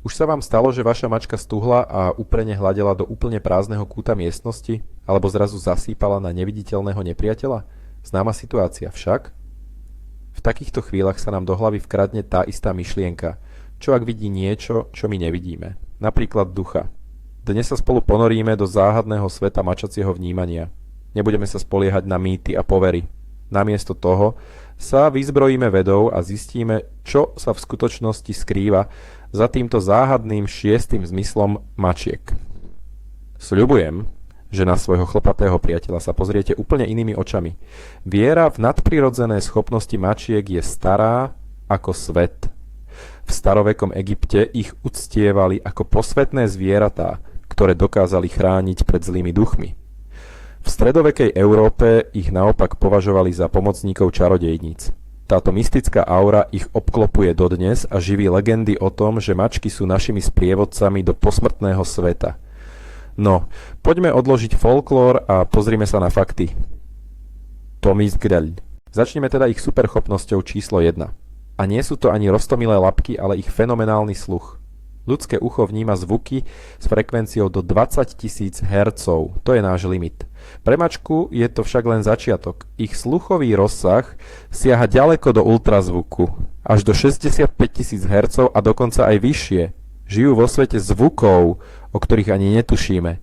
Už sa vám stalo, že vaša mačka stuhla a úprene hľadela do úplne prázdneho kúta miestnosti, alebo zrazu zasýpala na neviditeľného nepriateľa? Známa situácia však? V takýchto chvíľach sa nám do hlavy vkradne tá istá myšlienka. Čo ak vidí niečo, čo my nevidíme? Napríklad ducha. Dnes sa spolu ponoríme do záhadného sveta mačacieho vnímania. Nebudeme sa spoliehať na mýty a povery. Namiesto toho sa vyzbrojíme vedou a zistíme, čo sa v skutočnosti skrýva za týmto záhadným šiestym zmyslom mačiek. Sľubujem, že na svojho chlpatého priateľa sa pozriete úplne inými očami. Viera v nadprirodzené schopnosti mačiek je stará ako svet. V starovekom Egypte ich uctievali ako posvätné zvieratá, ktoré dokázali chrániť pred zlými duchmi. V stredovekej Európe ich naopak považovali za pomocníkov čarodejníc. Táto mystická aura ich obklopuje dodnes a živí legendy o tom, že mačky sú našimi sprievodcami do posmrtného sveta. No, poďme odložiť folklór a pozrime sa na fakty. Tomizgrel. Začneme teda ich superschopnosťou číslo 1. A nie sú to ani roztomilé labky, ale ich fenomenálny sluch. Ľudské ucho vníma zvuky s frekvenciou do 20 000 Hz. To je náš limit. Pre mačku je to však len začiatok. Ich sluchový rozsah siaha ďaleko do ultrazvuku. Až do 65 000 Hz a dokonca aj vyššie. Žijú vo svete zvukov, o ktorých ani netušíme.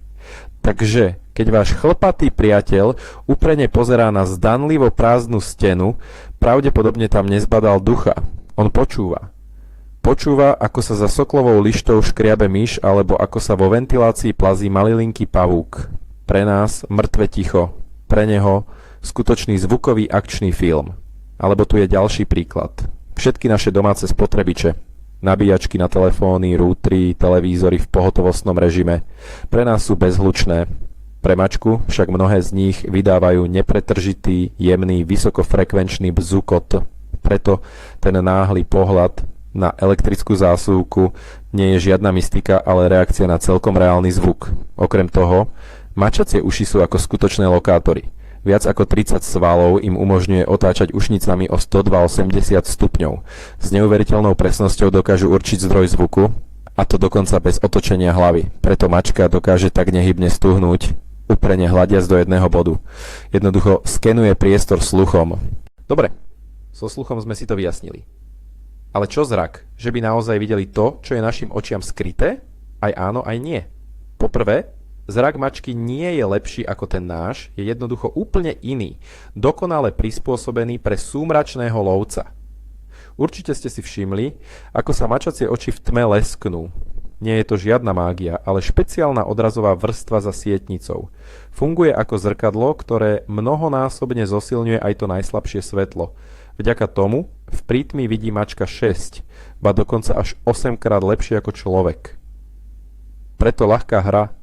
Takže, keď váš chlpatý priateľ úprene pozerá na zdanlivo prázdnu stenu, pravdepodobne tam nezbadal ducha. On počúva. Počúva, ako sa za soklovou lištou škriabe myš, alebo ako sa vo ventilácii plazí malilinký pavúk. Pre nás mŕtve ticho, pre neho skutočný zvukový akčný film. Alebo tu je ďalší príklad. Všetky naše domáce spotrebiče, nabíjačky na telefóny, rútry, televízory v pohotovostnom režime, pre nás sú bezhlučné. Pre mačku však mnohé z nich vydávajú nepretržitý, jemný, vysokofrekvenčný bzukot. Preto ten náhly pohľad na elektrickú zásuvku nie je žiadna mystika, ale reakcia na celkom reálny zvuk. Okrem toho, mačacie uši sú ako skutočné lokátory. Viac ako 30 svalov im umožňuje otáčať ušnicami o 102,80 stupňov. S neuveriteľnou presnosťou dokážu určiť zdroj zvuku, a to dokonca bez otočenia hlavy. Preto mačka dokáže tak nehybne stuhnúť, úprene hľadiac do jedného bodu. Jednoducho skenuje priestor sluchom. Dobre, so sluchom sme si to vyjasnili. Ale čo zrak? Že by naozaj videli to, čo je našim očiam skryté? Aj áno, aj nie. Poprvé, zrak mačky nie je lepší ako ten náš, je jednoducho úplne iný, dokonale prispôsobený pre súmračného lovca. Určite ste si všimli, ako sa mačacie oči v tme lesknú. Nie je to žiadna mágia, ale špeciálna odrazová vrstva za sietnicou. Funguje ako zrkadlo, ktoré mnohonásobne zosilňuje aj to najslabšie svetlo. Vďaka tomu v prítmi vidí mačka 6, ba dokonca až 8 krát lepšie ako človek. Preto ľahká hra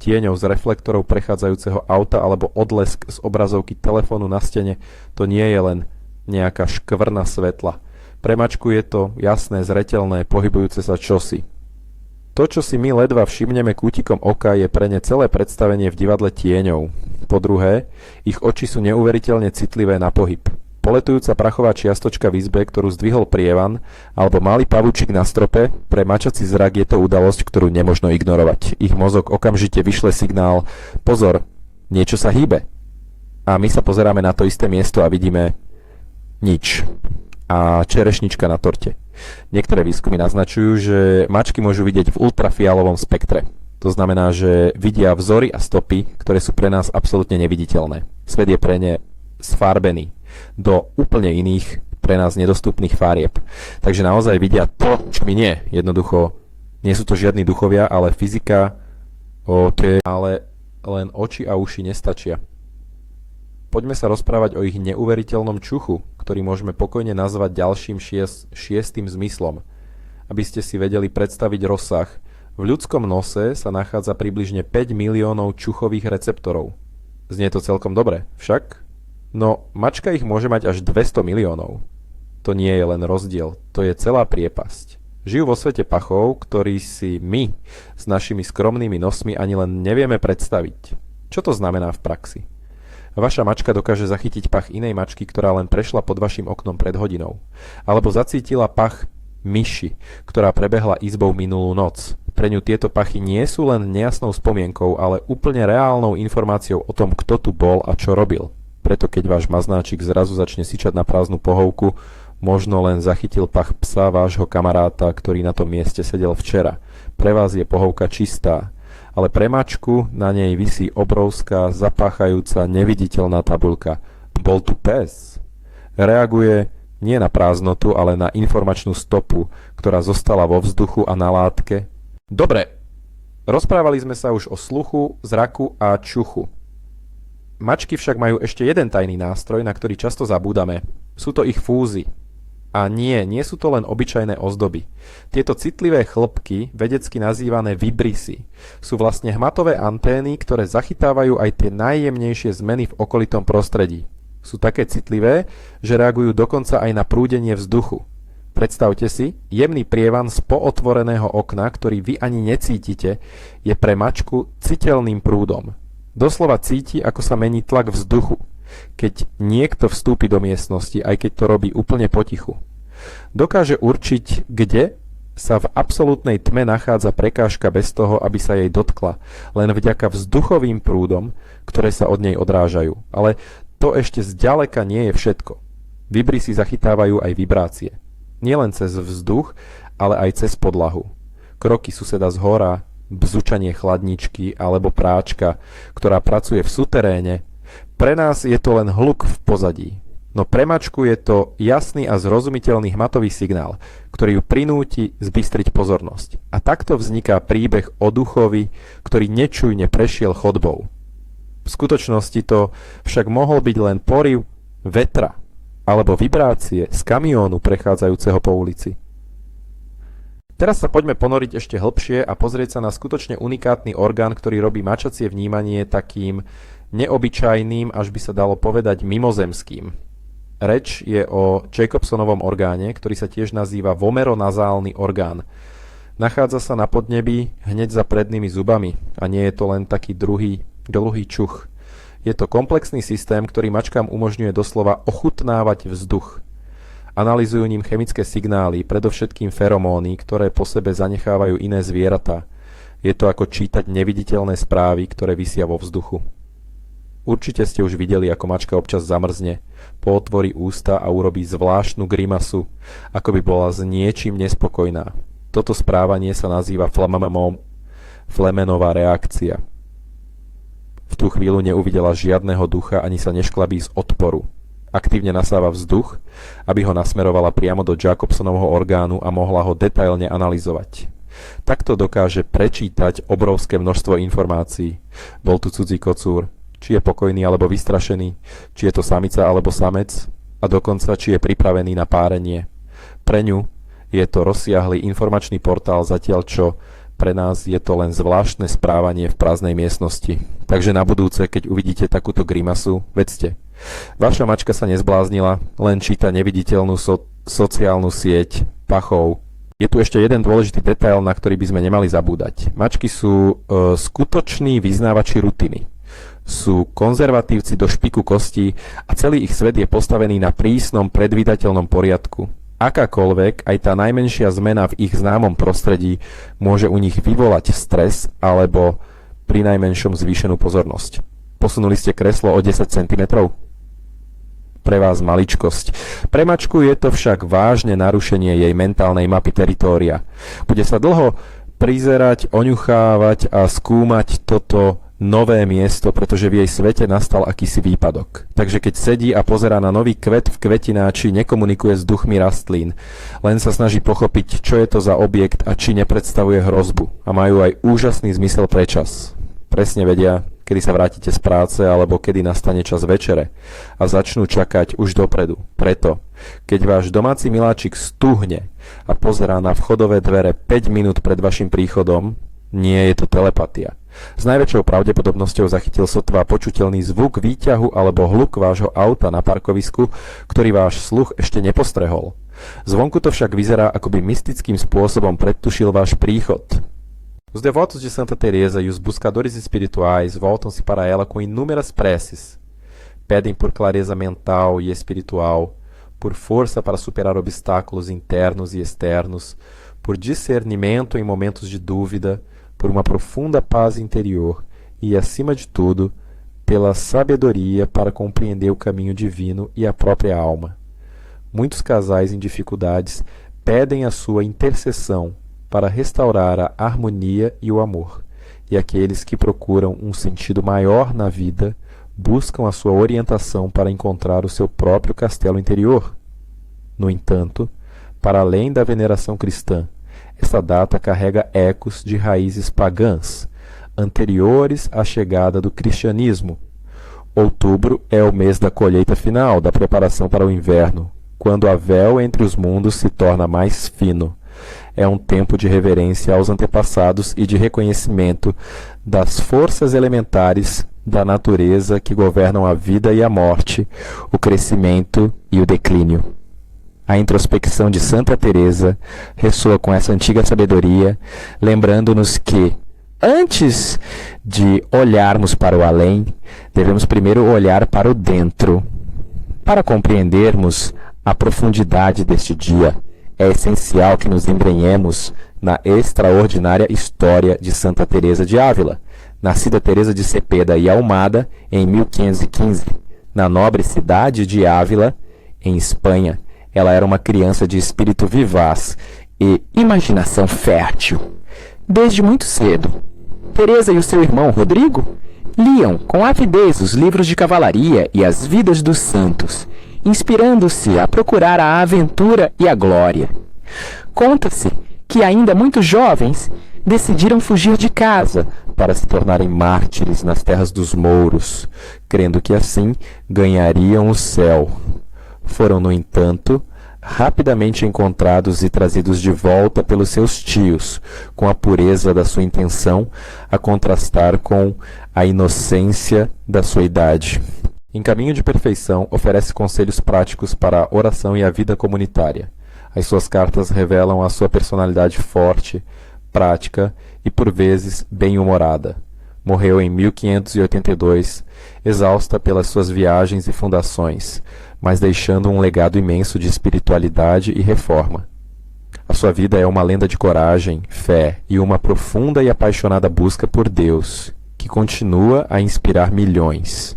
tieňou z reflektorov prechádzajúceho auta alebo odlesk z obrazovky telefónu na stene, to nie je len nejaká škvrna svetla. Pre mačku je to jasné, zreteľné, pohybujúce sa čosi. To, čo si my ledva všimneme kútikom oka, je pre ne celé predstavenie v divadle tieňov. Po druhé, ich oči sú neuveriteľne citlivé na pohyb. Poletujúca prachová čiastočka v izbe, ktorú zdvihol prievan, alebo malý pavúčik na strope, pre mačací zrak je to udalosť, ktorú nemožno ignorovať. Ich mozog okamžite vyšle signál: pozor, niečo sa hýbe. A my sa pozeráme na to isté miesto a vidíme nič. A čerešnička na torte. Niektoré výskumy naznačujú, že mačky môžu vidieť v ultrafialovom spektre. To znamená, že vidia vzory a stopy, ktoré sú pre nás absolútne neviditeľné. Svet je pre ne sfarbený do úplne iných, pre nás nedostupných farieb. Takže naozaj vidia to, čo my nie. Jednoducho, nie sú to žiadni duchovia, ale fyzika, ale len oči a uši nestačia. Poďme sa rozprávať o ich neuveriteľnom čuchu, ktorý môžeme pokojne nazvať ďalším šiestým zmyslom. Aby ste si vedeli predstaviť rozsah, v ľudskom nose sa nachádza približne 5 miliónov čuchových receptorov. Znie to celkom dobre, však? No, mačka ich môže mať až 200 miliónov. To nie je len rozdiel, to je celá priepasť. Žijú vo svete pachov, ktorý si my s našimi skromnými nosmi ani len nevieme predstaviť. Čo to znamená v praxi? Vaša mačka dokáže zachytiť pach inej mačky, ktorá len prešla pod vašim oknom pred hodinou. Alebo zacítila pach myši, ktorá prebehla izbou minulú noc. Pre ňu tieto pachy nie sú len nejasnou spomienkou, ale úplne reálnou informáciou o tom, kto tu bol a čo robil. Preto keď váš maznáčik zrazu začne syčať na prázdnu pohovku, možno len zachytil pach psa vášho kamaráta, ktorý na tom mieste sedel včera. Pre vás je pohovka čistá, ale pre mačku na nej visí obrovská, zapáchajúca, neviditeľná tabuľka. Bol tu pes. Reaguje nie na prázdnotu, ale na informačnú stopu, ktorá zostala vo vzduchu a na látke. Dobre, rozprávali sme sa už o sluchu, zraku a čuchu. Mačky však majú ešte jeden tajný nástroj, na ktorý často zabúdame. Sú to ich fúzy. A nie sú to len obyčajné ozdoby. Tieto citlivé chlpky, vedecky nazývané vibrisy, sú vlastne hmatové antény, ktoré zachytávajú aj tie najjemnejšie zmeny v okolitom prostredí. Sú také citlivé, že reagujú dokonca aj na prúdenie vzduchu. Predstavte si, jemný prievan z pootvoreného okna, ktorý vy ani necítite, je pre mačku citeľným prúdom. Doslova cíti, ako sa mení tlak vzduchu, keď niekto vstúpi do miestnosti, aj keď to robí úplne potichu. Dokáže určiť, kde sa v absolútnej tme nachádza prekážka bez toho, aby sa jej dotkla, len vďaka vzduchovým prúdom, ktoré sa od nej odrážajú. Ale to ešte zďaleka nie je všetko. Vibrisy zachytávajú aj vibrácie. Nielen cez vzduch, ale aj cez podlahu. Kroky suseda zhora, bzučanie chladničky alebo práčka, ktorá pracuje v suteréne. Pre nás je to len hluk v pozadí. No pre mačku je to jasný a zrozumiteľný hmatový signál, ktorý ju prinúti zbystriť pozornosť. A takto vzniká príbeh o duchovi, ktorý nečujne prešiel chodbou. V skutočnosti to však mohol byť len poryv vetra alebo vibrácie z kamiónu prechádzajúceho po ulici. Teraz sa poďme ponoriť ešte hlbšie a pozrieť sa na skutočne unikátny orgán, ktorý robí mačacie vnímanie takým neobyčajným, až by sa dalo povedať mimozemským. Reč je o Jacobsonovom orgáne, ktorý sa tiež nazýva vomeronazálny orgán. Nachádza sa na podnebí hneď za prednými zubami a nie je to len taký dlhý čuch. Je to komplexný systém, ktorý mačkám umožňuje doslova ochutnávať vzduch. Analyzujú ním chemické signály, predovšetkým feromóny, ktoré po sebe zanechávajú iné zvieratá. Je to ako čítať neviditeľné správy, ktoré visia vo vzduchu. Určite ste už videli, ako mačka občas zamrzne, pootvorí ústa a urobí zvláštnu grimasu, ako by bola s niečím nespokojná. Toto správanie sa nazýva Flemenová reakcia. V tú chvíľu neuvidela žiadneho ducha ani sa nešklabí z odporu. Aktívne nasáva vzduch, aby ho nasmerovala priamo do Jacobsonovho orgánu a mohla ho detailne analyzovať. Takto dokáže prečítať obrovské množstvo informácií. Bol tu cudzí kocúr, či je pokojný alebo vystrašený, či je to samica alebo samec a dokonca či je pripravený na párenie. Pre ňu je to rozsiahly informačný portál, zatiaľ čo pre nás je to len zvláštne správanie v prázdnej miestnosti. Takže na budúce, keď uvidíte takúto grimasu, vedzte, vaša mačka sa nezbláznila, len číta neviditeľnú sociálnu sieť pachov. Je tu ešte jeden dôležitý detail, na ktorý by sme nemali zabúdať. Mačky sú skutoční vyznávači rutiny. Sú konzervatívci do špiku kostí a celý ich svet je postavený na prísnom, predvídateľnom poriadku. Akákoľvek, aj tá najmenšia zmena v ich známom prostredí môže u nich vyvolať stres alebo pri najmenšom zvýšenú pozornosť. Posunuli ste kreslo o 10 cm? Pre vás maličkosť. Pre mačku je to však vážne narušenie jej mentálnej mapy teritória. Bude sa dlho prizerať, oňuchávať a skúmať toto nové miesto, pretože v jej svete nastal akýsi výpadok. Takže keď sedí a pozerá na nový kvet v kvetináči, nekomunikuje s duchmi rastlín, len sa snaží pochopiť, čo je to za objekt a či nepredstavuje hrozbu. A majú aj úžasný zmysel pre čas. Presne vedia, kedy sa vrátite z práce alebo kedy nastane čas večere a začnú čakať už dopredu. Preto, keď váš domáci miláčik stuhne a pozerá na vchodové dvere 5 minút pred vašim príchodom, nie je to telepatia. S najväčšou pravdepodobnosťou zachytil sotva počuteľný zvuk výťahu alebo hluk vášho auta na parkovisku, ktorý váš sluch ešte nepostrehol. Zvonku to však vyzerá, ako by mystickým spôsobom predtušil váš príchod. Os devotos de Santa Teresa e os buscadores espirituais voltam-se para ela com inúmeras preces. Pedem por clareza mental e espiritual, por força para superar obstáculos internos e externos, por discernimento em momentos de dúvida, por uma profunda paz interior e, acima de tudo, pela sabedoria para compreender o caminho divino e a própria alma. Muitos casais em dificuldades pedem a sua intercessão para restaurar a harmonia e o amor, e aqueles que procuram um sentido maior na vida buscam a sua orientação para encontrar o seu próprio castelo interior. No entanto, para além da veneração cristã, esta data carrega ecos de raízes pagãs, anteriores à chegada do cristianismo. Outubro é o mês da colheita final, da preparação para o inverno, quando a véu entre os mundos se torna mais fino. É um tempo de reverência aos antepassados e de reconhecimento das forças elementares da natureza que governam a vida e a morte, o crescimento e o declínio. A introspecção de Santa Teresa ressoa com essa antiga sabedoria, lembrando-nos que, antes de olharmos para o além, devemos primeiro olhar para o dentro. Para compreendermos a profundidade deste dia, é essencial que nos embrenhemos na extraordinária história de Santa Teresa de Ávila, nascida Teresa de Cepeda e Ahumada em 1515, na nobre cidade de Ávila, em Espanha. Ela era uma criança de espírito vivaz e imaginação fértil. Desde muito cedo, Teresa e o seu irmão Rodrigo liam com avidez os livros de cavalaria e as vidas dos santos, inspirando-se a procurar a aventura e a glória. Conta-se que, ainda muito jovens, decidiram fugir de casa para se tornarem mártires nas terras dos mouros, crendo que assim ganhariam o céu. Foram, no entanto, rapidamente encontrados e trazidos de volta pelos seus tios, com a pureza da sua intenção a contrastar com a inocência da sua idade. Em Caminho de Perfeição, oferece conselhos práticos para a oração e a vida comunitária. As suas cartas revelam a sua personalidade forte, prática e, por vezes, bem-humorada. Morreu em 1582, exausta pelas suas viagens e fundações, mas deixando um legado imenso de espiritualidade e reforma. A sua vida é uma lenda de coragem, fé e uma profunda e apaixonada busca por Deus, que continua a inspirar milhões.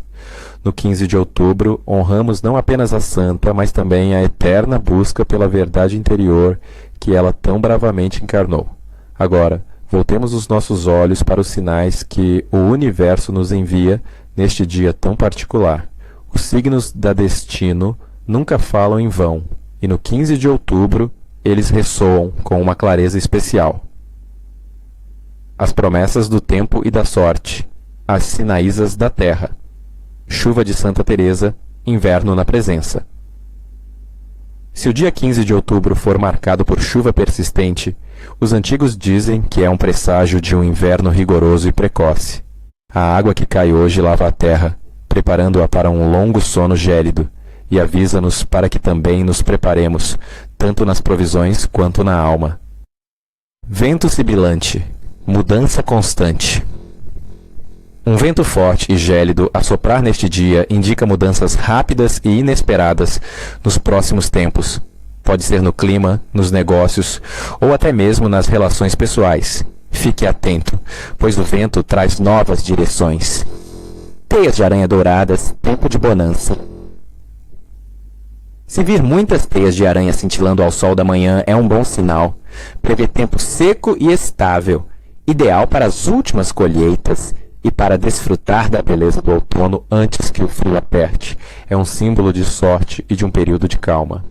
No 15 de outubro, honramos não apenas a santa, mas também a eterna busca pela verdade interior que ela tão bravamente encarnou. Agora, voltemos os nossos olhos para os sinais que o universo nos envia neste dia tão particular. Os signos da destino nunca falam em vão, e no 15 de outubro eles ressoam com uma clareza especial. As promessas do tempo e da sorte, as sinaísas da terra. Chuva de Santa Teresa, inverno na presença. Se o dia 15 de outubro for marcado por chuva persistente, os antigos dizem que é um presságio de um inverno rigoroso e precoce. A água que cai hoje lava a terra, preparando-a para um longo sono gélido, e avisa-nos para que também nos preparemos, tanto nas provisões quanto na alma. Vento sibilante, mudança constante. Um vento forte e gélido a soprar neste dia indica mudanças rápidas e inesperadas nos próximos tempos. Pode ser no clima, nos negócios ou até mesmo nas relações pessoais. Fique atento, pois o vento traz novas direções. Teias de aranha douradas, tempo de bonança. Se vir muitas teias de aranha cintilando ao sol da manhã é um bom sinal. Prevê tempo seco e estável, ideal para as últimas colheitas e para desfrutar da beleza do outono antes que o frio aperte. É um símbolo de sorte e de um período de calma.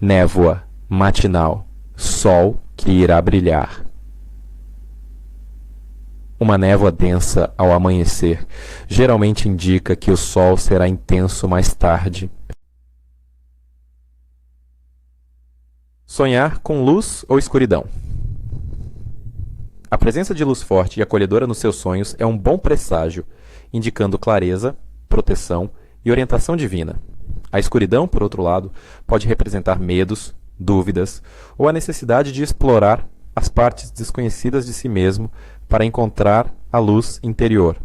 Névoa matinal, sol que irá brilhar. Uma névoa densa ao amanhecer geralmente indica que o sol será intenso mais tarde. Sonhar com luz ou escuridão. A presença de luz forte e acolhedora nos seus sonhos é um bom presságio, indicando clareza, proteção e orientação divina. A escuridão, por outro lado, pode representar medos, dúvidas ou a necessidade de explorar as partes desconhecidas de si mesmo para encontrar a luz interior.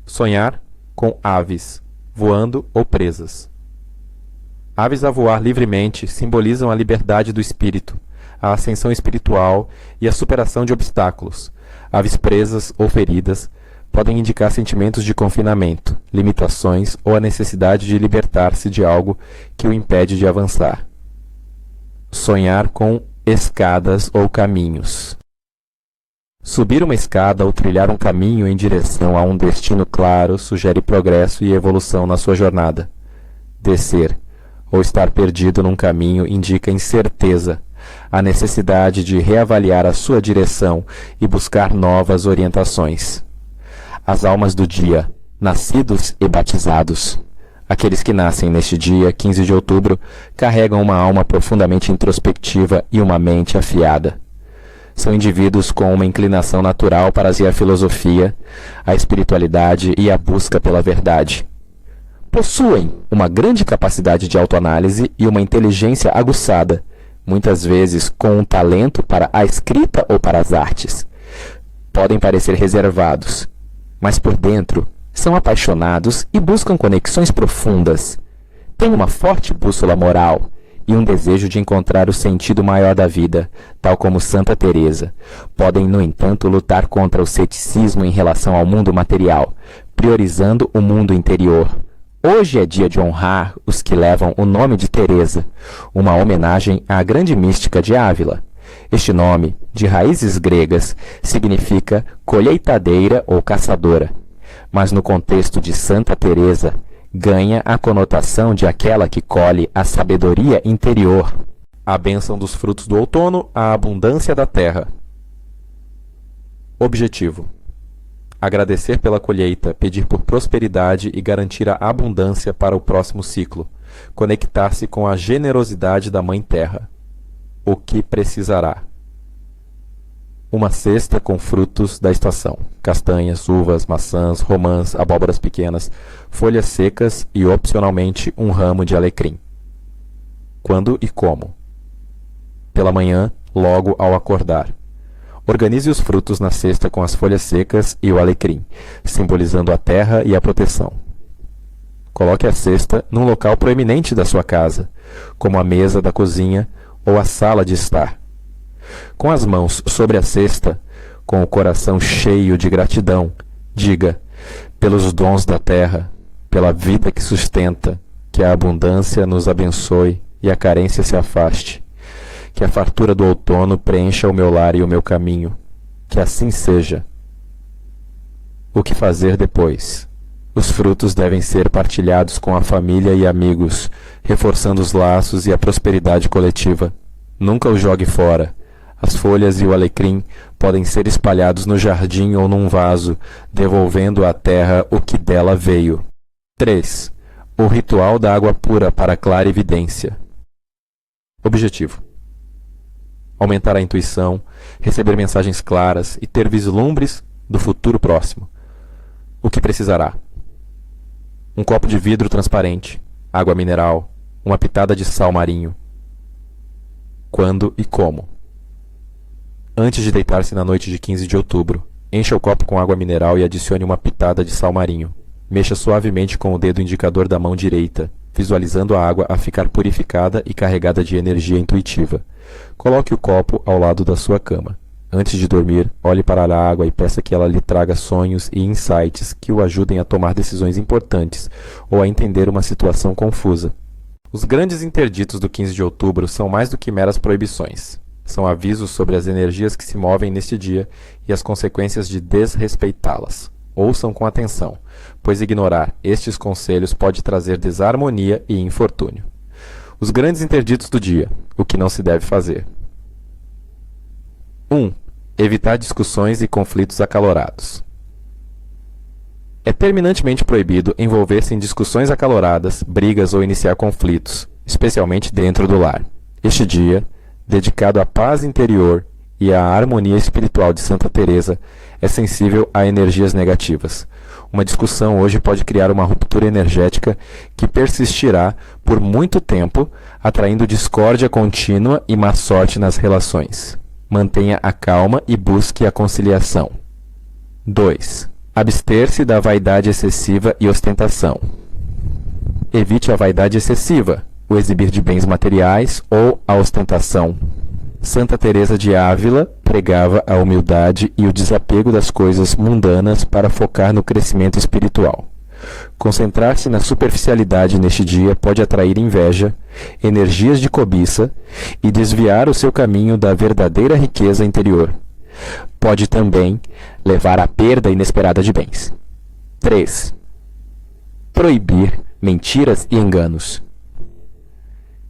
Sonhar com aves, voando ou presas. Aves a voar livremente simbolizam a liberdade do espírito, a ascensão espiritual e a superação de obstáculos. Aves presas ou feridas podem indicar sentimentos de confinamento, limitações ou a necessidade de libertar-se de algo que o impede de avançar. Sonhar com escadas ou caminhos. Subir uma escada ou trilhar um caminho em direção a um destino claro sugere progresso e evolução na sua jornada. Descer ou estar perdido num caminho indica incerteza, a necessidade de reavaliar a sua direção e buscar novas orientações. As almas do dia, nascidos e batizados. Aqueles que nascem neste dia, 15 de outubro, carregam uma alma profundamente introspectiva e uma mente afiada. São indivíduos com uma inclinação natural para a filosofia, a espiritualidade e a busca pela verdade. Possuem uma grande capacidade de autoanálise e uma inteligência aguçada, muitas vezes com um talento para a escrita ou para as artes. Podem parecer reservados, mas por dentro são apaixonados e buscam conexões profundas. Têm uma forte bússola moral e um desejo de encontrar o sentido maior da vida, tal como Santa Teresa. Podem, no entanto, lutar contra o ceticismo em relação ao mundo material, priorizando o mundo interior. Hoje é dia de honrar os que levam o nome de Teresa, uma homenagem à grande mística de Ávila. Este nome, de raízes gregas, significa colheitadeira ou caçadora, mas no contexto de Santa Teresa, ganha a conotação de aquela que colhe a sabedoria interior, a bênção dos frutos do outono, a abundância da terra. Objetivo: agradecer pela colheita, pedir por prosperidade e garantir a abundância para o próximo ciclo, conectar-se com a generosidade da Mãe Terra. O que precisará? Uma cesta com frutos da estação: castanhas, uvas, maçãs, romãs, abóboras pequenas, folhas secas e, opcionalmente, um ramo de alecrim. Quando e como? Pela manhã, logo ao acordar. Organize os frutos na cesta com as folhas secas e o alecrim, simbolizando a terra e a proteção. Coloque a cesta num local proeminente da sua casa, como a mesa da cozinha ou a sala de estar. Com as mãos sobre a cesta, com o coração cheio de gratidão, diga: pelos dons da terra, pela vida que sustenta, que a abundância nos abençoe e a carência se afaste. Que a fartura do outono preencha o meu lar e o meu caminho. Que assim seja. O que fazer depois? Os frutos devem ser partilhados com a família e amigos, reforçando os laços e a prosperidade coletiva. Nunca o jogue fora. As folhas e o alecrim podem ser espalhados no jardim ou num vaso, devolvendo à terra o que dela veio. 3. O ritual da água pura para clarividência. Objetivo: aumentar a intuição, receber mensagens claras e ter vislumbres do futuro próximo. O que precisará? Um copo de vidro transparente, água mineral, uma pitada de sal marinho. Quando e como? Antes de deitar-se na noite de 15 de outubro, encha o copo com água mineral e adicione uma pitada de sal marinho. Mexa suavemente com o dedo indicador da mão direita, visualizando a água a ficar purificada e carregada de energia intuitiva. Coloque o copo ao lado da sua cama. Antes de dormir, olhe para a água e peça que ela lhe traga sonhos e insights que o ajudem a tomar decisões importantes ou a entender uma situação confusa. Os grandes interditos do 15 de outubro são mais do que meras proibições. São avisos sobre as energias que se movem neste dia e as consequências de desrespeitá-las. Ouçam com atenção, pois ignorar estes conselhos pode trazer desarmonia e infortúnio. Os grandes interditos do dia. O que não se deve fazer. 1. Evitar discussões e conflitos acalorados. É terminantemente proibido envolver-se em discussões acaloradas, brigas ou iniciar conflitos, especialmente dentro do lar. Este dia, dedicado à paz interior e à harmonia espiritual de Santa Teresa, é sensível a energias negativas. Uma discussão hoje pode criar uma ruptura energética que persistirá por muito tempo, atraindo discórdia contínua e má sorte nas relações. Mantenha a calma e busque a conciliação. 2. Abster-se da vaidade excessiva e ostentação. Evite a vaidade excessiva, o exibir de bens materiais ou a ostentação. Santa Teresa de Ávila pregava a humildade e o desapego das coisas mundanas para focar no crescimento espiritual. Concentrar-se na superficialidade neste dia pode atrair inveja, energias de cobiça e desviar o seu caminho da verdadeira riqueza interior. Pode também levar à perda inesperada de bens. 3. Proibir mentiras e enganos.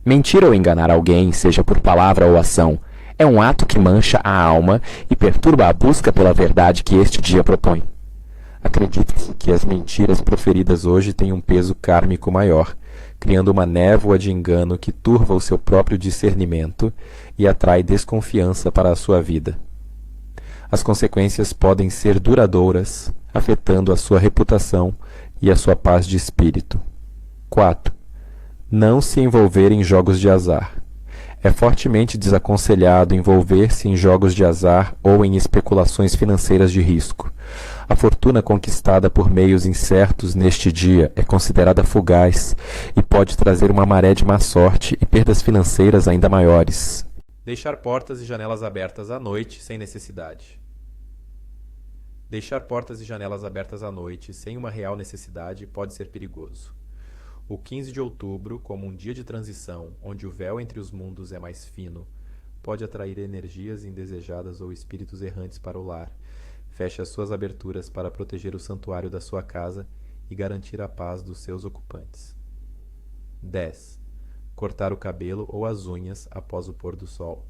Mentir ou enganar alguém, seja por palavra ou ação, é um ato que mancha a alma e perturba a busca pela verdade que este dia propõe. Acredita-se que as mentiras proferidas hoje têm um peso kármico maior, criando uma névoa de engano que turva o seu próprio discernimento e atrai desconfiança para a sua vida. As consequências podem ser duradouras, afetando a sua reputação e a sua paz de espírito. 4. Não se envolver em jogos de azar. É fortemente desaconselhado envolver-se em jogos de azar ou em especulações financeiras de risco. A fortuna conquistada por meios incertos neste dia é considerada fugaz e pode trazer uma maré de má sorte e perdas financeiras ainda maiores. Deixar portas e janelas abertas à noite sem necessidade. Deixar portas e janelas abertas à noite sem uma real necessidade pode ser perigoso. O 15 de outubro, como um dia de transição, onde o véu entre os mundos é mais fino, pode atrair energias indesejadas ou espíritos errantes para o lar. Feche as suas aberturas para proteger o santuário da sua casa e garantir a paz dos seus ocupantes. 10. Cortar o cabelo ou as unhas após o pôr do sol.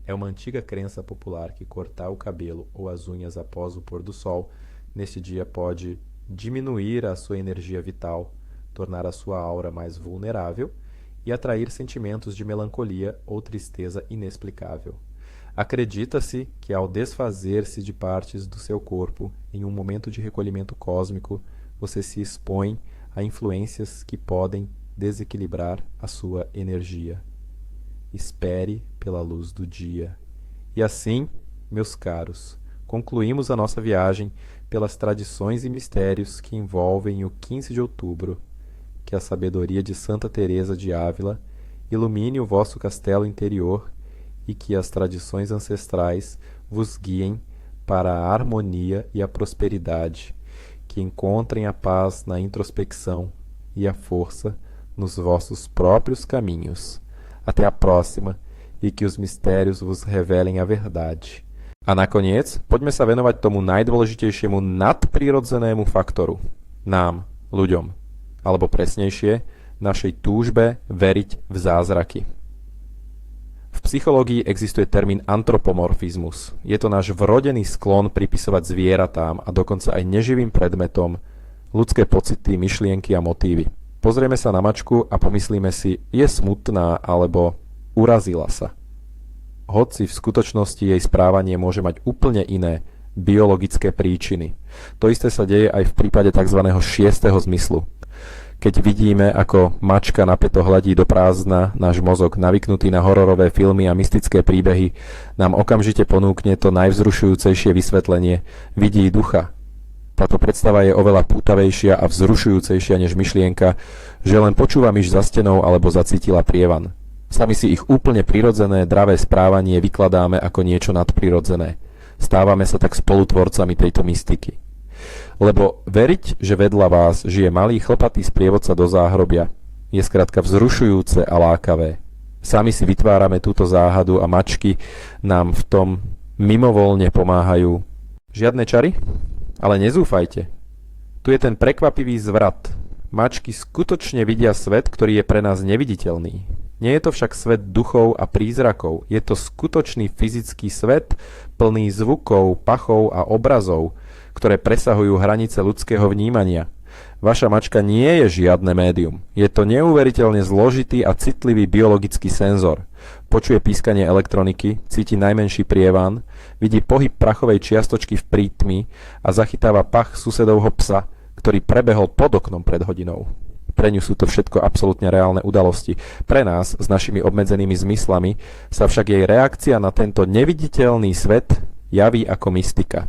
É uma antiga crença popular que cortar o cabelo ou as unhas após o pôr do sol neste dia pode diminuir a sua energia vital, tornar a sua aura mais vulnerável e atrair sentimentos de melancolia ou tristeza inexplicável. Acredita-se que ao desfazer-se de partes do seu corpo em um momento de recolhimento cósmico, você se expõe a influências que podem desequilibrar a sua energia. Espere pela luz do dia. E assim, meus caros, concluímos a nossa viagem pelas tradições e mistérios que envolvem o 15 de outubro. Que a sabedoria de Santa Teresa de Ávila ilumine o vosso castelo interior e que as tradições ancestrais vos guiem para a harmonia e a prosperidade, que encontrem a paz na introspecção e a força nos vossos próprios caminhos. Até a próxima i que os mistérios vos revelem a verdade. A nakoniec poďme sa venovať tomu najdôležitejšiemu nadprirodzenému faktoru. Nám, ľuďom. Alebo presnejšie, našej túžbe veriť v zázraky. V psychológii existuje termín antropomorfizmus. Je to náš vrodený sklon pripisovať zvieratám a dokonca aj neživým predmetom ľudské pocity, myšlienky a motívy. Pozrieme sa na mačku a pomyslíme si, je smutná alebo urazila sa. Hoci v skutočnosti jej správanie môže mať úplne iné biologické príčiny. To isté sa deje aj v prípade tzv. Šiesteho zmyslu. Keď vidíme, ako mačka napäto hladí do prázdna, náš mozog, navyknutý na hororové filmy a mystické príbehy, nám okamžite ponúkne to najvzrušujúcejšie vysvetlenie: vidí ducha. Táto predstava je oveľa pútavejšia a vzrušujúcejšia než myšlienka, že len počúva myš za stenou alebo zacítila prievan. Sami si ich úplne prirodzené, dravé správanie vykladáme ako niečo nadprirodzené. Stávame sa tak spolutvorcami tejto mystiky. Lebo veriť, že vedľa vás žije malý chlpatý sprievodca do záhrobia, je skrátka vzrušujúce a lákavé. Sami si vytvárame túto záhadu a mačky nám v tom mimovoľne pomáhajú. Žiadne čary? Ale nezúfajte. Tu je ten prekvapivý zvrat. Mačky skutočne vidia svet, ktorý je pre nás neviditeľný. Nie je to však svet duchov a prízrakov. Je to skutočný fyzický svet, plný zvukov, pachov a obrazov, ktoré presahujú hranice ľudského vnímania. Vaša mačka nie je žiadne médium. Je to neuveriteľne zložitý a citlivý biologický senzor. Počuje pískanie elektroniky, cíti najmenší prievan, vidí pohyb prachovej čiastočky v prítmi a zachytáva pach susedovho psa, ktorý prebehol pod oknom pred hodinou. Pre ňu sú to všetko absolútne reálne udalosti. Pre nás, s našimi obmedzenými zmyslami, sa však jej reakcia na tento neviditeľný svet javí ako mystika.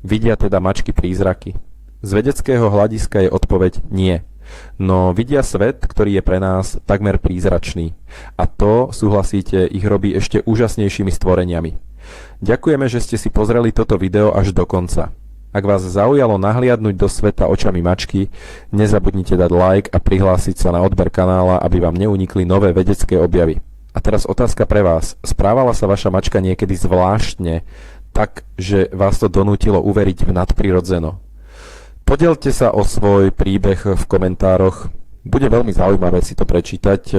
Vidia teda mačky prízraky? Z vedeckého hľadiska je odpoveď nie. No vidia svet, ktorý je pre nás takmer prízračný. A to, súhlasíte, ich robí ešte úžasnejšími stvoreniami. Ďakujeme, že ste si pozreli toto video až do konca. Ak vás zaujalo nahliadnúť do sveta očami mačky, nezabudnite dať like a prihlásiť sa na odber kanála, aby vám neunikli nové vedecké objavy. A teraz otázka pre vás. Správala sa vaša mačka niekedy zvláštne, tak, že vás to donútilo uveriť v nadprirodzeno? Podielte sa o svoj príbeh v komentároch. Bude veľmi zaujímavé si to prečítať.